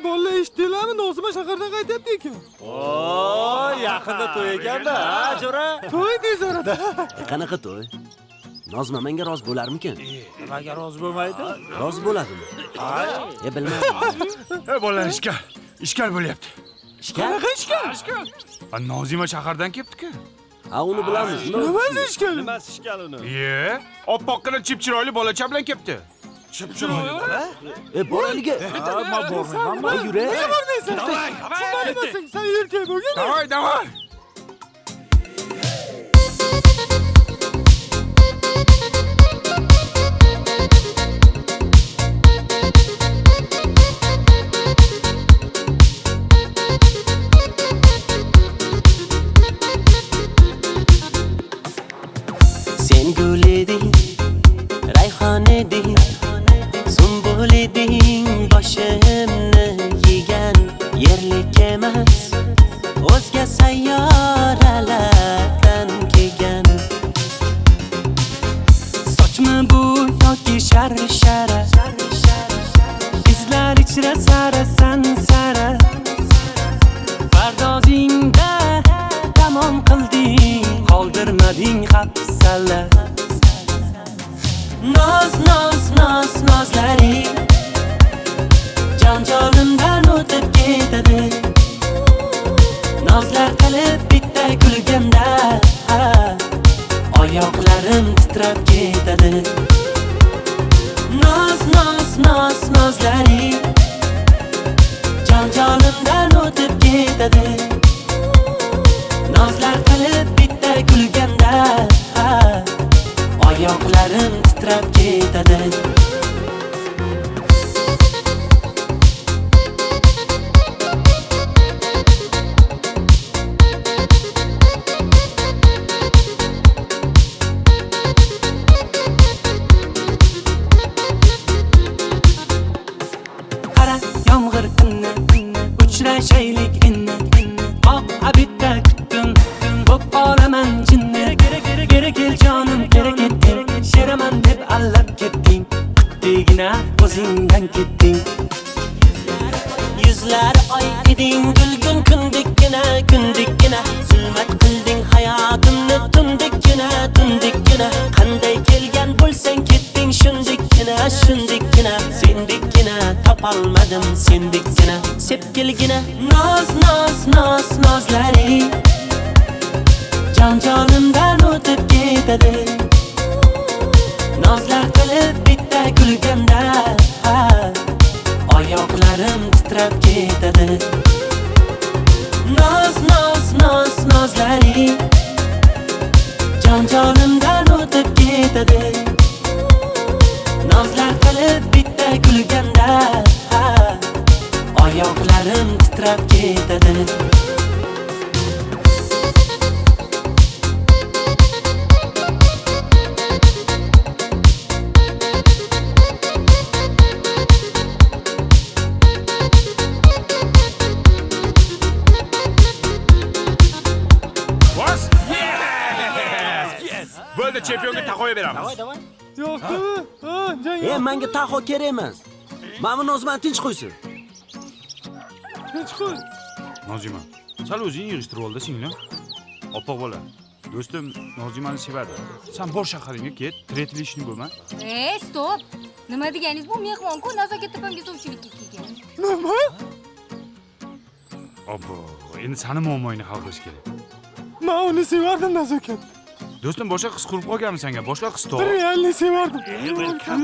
bolalar eshitdinglarmi? Nozima shahardan qaytyapti ekan. Oo, yaqinda to'y ekan-da, ha, jo'ra? To'y tez orada. Qanaqa to'y? Nozima menga rozi bo'larmikan? Nimaga rozi bo'lmaydi? Rozi bo'ladimi? Bilmadim. Bolalar ishkal bo'lyapti. Qanaqa ishkal? Nozima shahardan kelibdi-ku. Ha, uni bilamiz. Nimasi ishkal? Nimasi ishkal uni? Oppoqqina chip-chiroyli bolacha bilan kelibdi. Chip-chiroyli bola? Boraliga. Men bormayman. Yura. Nega bormaysan? Shunday sen erkak bo'lgin. Davay. Sen gul eding, rayhon eding, sumbul eding, boshimni yegan yerlik emas, o'zga sayyoralardan kelgan. Sochmi bu yoki shara, izlar ichra sarasan sara, pardozingda tamom qilding, qoldirmading hapsala. Nozlaring jon-jonimdan o'tib ketadi. Nozlar qilib bitta kulganda, oyoqlarim titrab ketadi. Nozlaring jon-jonimdan o'tib ketadi. Nozlar qilib bitta kulganda, oyoqlarim titrab ketadi. Qara yomg'ir tinni, uchrashaylik inni, bitta kutdim, bo'p qolaman jinni. Geri kel jonim, geri ketding, sheraman deb allab ketding, qutdigina o'zingdan ketding. Yuzlari oy eding, gulgun kundikkina, zulmat qilding hayotimni tundikkina. Qanday kelgan bo'lsang ketding shundikkina, sendikkina topolmadim sendikkina. Sepkilgina nozlaring jon-jonimdan o'tib ketadi. Nozlar qilib bitta kulganda, oyoqlarim titrab ketadi. Nozlaring jon-jonimdan o'tib ketadi. Nozlar qilib bitta kulganda, oyoqlarim titrab ketadi. Bo'ldi, chempionga taqoya beramiz. Yo'qmi? Jang. Menga taxo kerak emas. Mana Nozimani tinch qo'ysin. Tinch qo'y. Nozima, sal o'zing yig'ishtirib ol-da singlim. Oppoq bola. Do'stim Nozimani sevadi. Sen bor shaharingga ket, tretilishni bo'lma. Stop. Nima deganingiz bu? Mehmon-ku, nazokat tepamga sovchilikka kelgan. Nima? Obbo, endi seni muammoingni hal qilish kerak. Men uni sevardim nazokat. Do'stim boshqa qiz qurib qolganmi senga? Boshqa qiz top. Realni sevardim. Welcome.